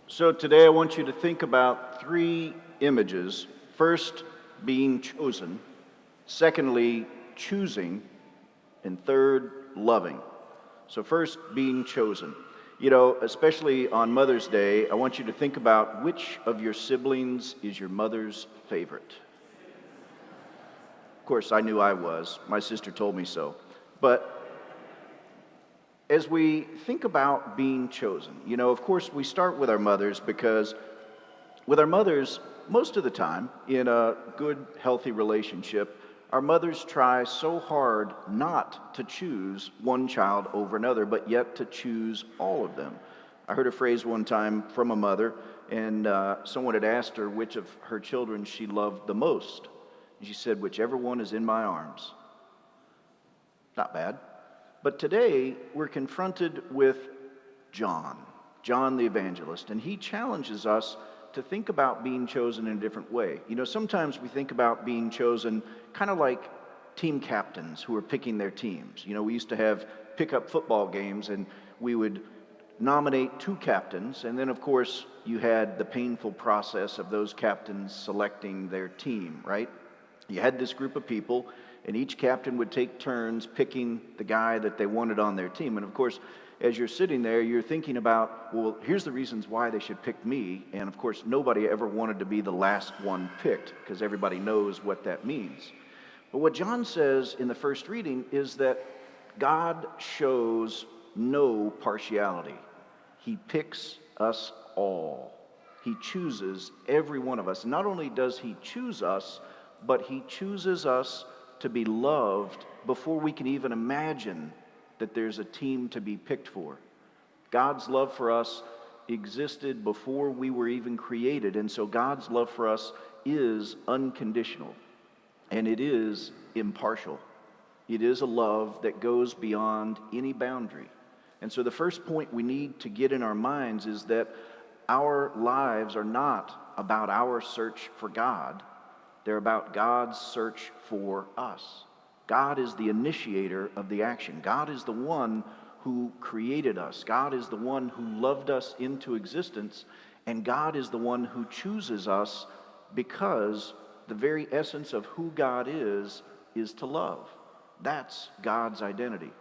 So today I want you to think about three images. First, being chosen. Secondly, choosing. And third, loving. So first, being chosen. You know, especially on Mother's Day, I want you to think about which of your siblings is your mother's favorite. Of course, I knew I was. My sister told me so. But as we think about being chosen, you know, of course, we start with our mothers because with our mothers, most of the time, in a good, healthy relationship, our mothers try so hard not to choose one child over another, but yet to choose all of them. I heard a phrase one time from a mother, and someone had asked her which of her children she loved the most. And she said, whichever one is in my arms. Not bad. But today, we're confronted with John the evangelist, and he challenges us to think about being chosen in a different way. You know, sometimes we think about being chosen kind of like team captains who are picking their teams. You know, we used to have pickup football games, and we would nominate two captains, and then, of course, you had the painful process of those captains selecting their team, right? You had this group of people, and each captain would take turns picking the guy that they wanted on their team. And of course, as you're sitting there, you're thinking about, well, here's the reasons why they should pick me. And of course, nobody ever wanted to be the last one picked because everybody knows what that means. But what John says in the first reading is that God shows no partiality. He picks us all. He chooses every one of us. Not only does he choose us, but he chooses us to be loved before we can even imagine that there's a team to be picked for. God's love for us existed before we were even created, and so God's love for us is unconditional, and it is impartial. It is a love that goes beyond any boundary. And so the first point we need to get in our minds is that our lives are not about our search for God. They're about God's search for us. God is the initiator of the action. God is the one who created us. God is the one who loved us into existence. And God is the one who chooses us because the very essence of who God is to love. That's God's identity.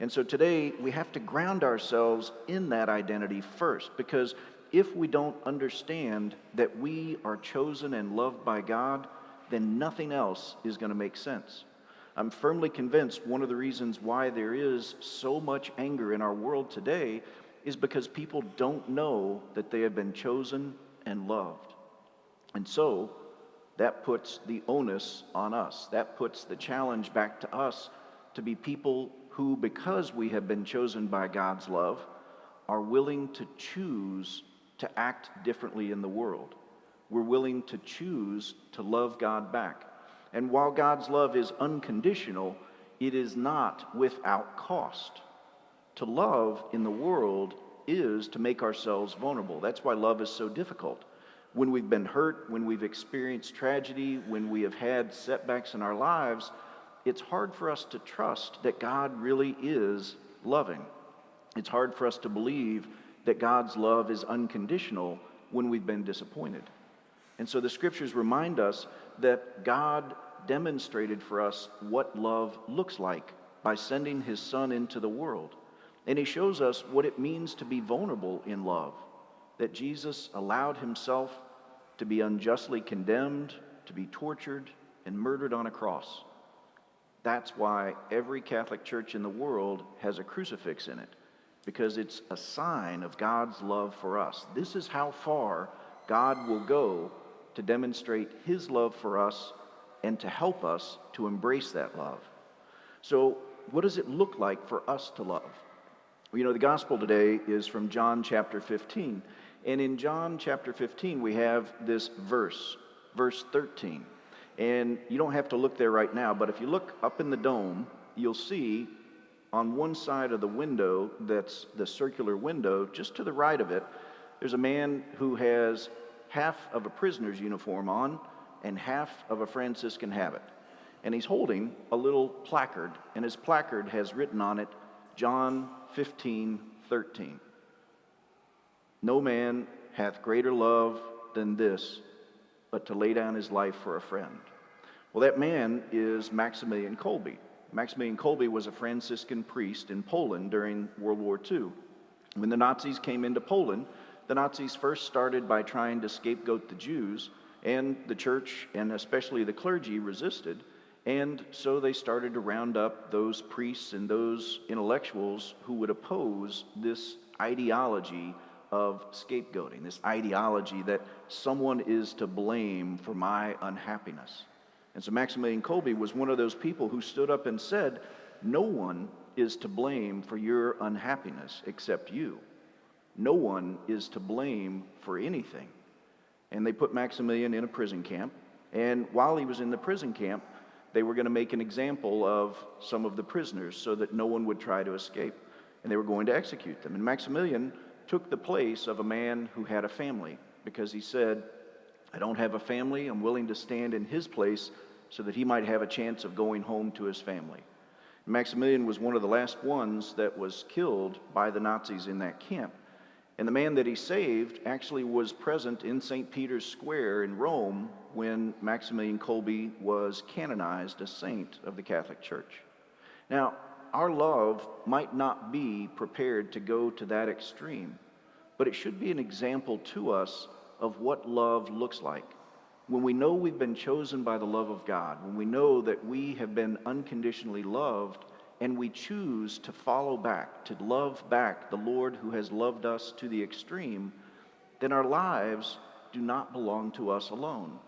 And so today we have to ground ourselves in that identity first, because if we don't understand that we are chosen and loved by God, then nothing else is going to make sense. I'm firmly convinced one of the reasons why there is so much anger in our world today is because people don't know that they have been chosen and loved. And so that puts the onus on us. That puts the challenge back to us to be people who, because we have been chosen by God's love, are willing to choose to act differently in the world. We're willing to choose to love God back. And while God's love is unconditional, it is not without cost. To love in the world is to make ourselves vulnerable. That's why love is so difficult. When we've been hurt, when we've experienced tragedy, when we have had setbacks in our lives, it's hard for us to trust that God really is loving. It's hard for us to believe that God's love is unconditional when we've been disappointed. And so the scriptures remind us that God demonstrated for us what love looks like by sending his Son into the world. And he shows us what it means to be vulnerable in love, that Jesus allowed himself to be unjustly condemned, to be tortured, and murdered on a cross. That's why every Catholic church in the world has a crucifix in it, because it's a sign of God's love for us. This is how far God will go to demonstrate his love for us and to help us to embrace that love. So what does it look like for us to love? Well, you know, the gospel today is from John chapter 15. And in John chapter 15, we have this verse 13. And you don't have to look there right now, but if you look up in the dome, you'll see on one side of the window, that's the circular window, just to the right of it, there's a man who has half of a prisoner's uniform on and half of a Franciscan habit. And he's holding a little placard, and his placard has written on it, John 15:13. No man hath greater love than this, but to lay down his life for a friend. Well, that man is Maximilian Colby. Maximilian Colby was a Franciscan priest in Poland during World War II. When the Nazis came into Poland, the Nazis first started by trying to scapegoat the Jews, and the church, and especially the clergy, resisted. And so they started to round up those priests and those intellectuals who would oppose this ideology of scapegoating, this ideology that someone is to blame for my unhappiness. And so Maximilian Kolbe was one of those people who stood up and said, no one is to blame for your unhappiness except you. No one is to blame for anything. And they put Maximilian in a prison camp, and while he was in the prison camp, they were going to make an example of some of the prisoners so that no one would try to escape, and they were going to execute them. And Maximilian took the place of a man who had a family, because he said, I don't have a family, I'm willing to stand in his place so that he might have a chance of going home to his family. And Maximilian was one of the last ones that was killed by the Nazis in that camp. And the man that he saved actually was present in St. Peter's Square in Rome when Maximilian Kolbe was canonized a saint of the Catholic Church. Now, our love might not be prepared to go to that extreme, but it should be an example to us of what love looks like. When we know we've been chosen by the love of God, when we know that we have been unconditionally loved, and we choose to follow back, to love back the Lord who has loved us to the extreme, then our lives do not belong to us alone.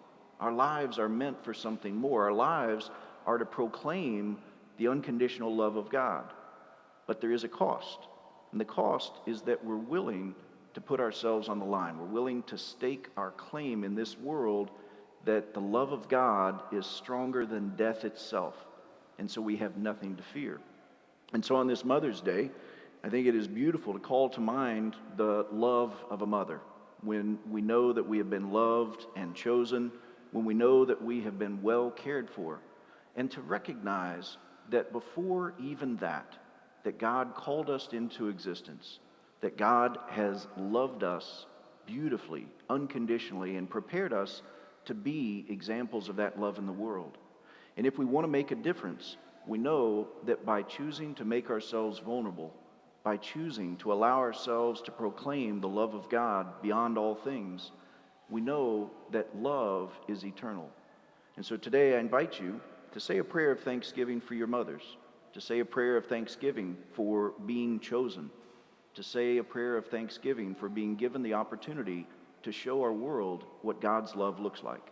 Our lives are meant for something more. Our lives are to proclaim the unconditional love of God. But there is a cost, and the cost is that we're willing to put ourselves on the line. We're willing to stake our claim in this world that the love of God is stronger than death itself. And so we have nothing to fear. And so on this Mother's Day, I think it is beautiful to call to mind the love of a mother. When we know that we have been loved and chosen, when we know that we have been well cared for, and to recognize that before even that God called us into existence, that God has loved us beautifully, unconditionally, and prepared us to be examples of that love in the world. And if we want to make a difference, we know that by choosing to make ourselves vulnerable, by choosing to allow ourselves to proclaim the love of God beyond all things, we know that love is eternal. And so today I invite you to say a prayer of thanksgiving for your mothers, to say a prayer of thanksgiving for being chosen, to say a prayer of thanksgiving for being given the opportunity to show our world what God's love looks like.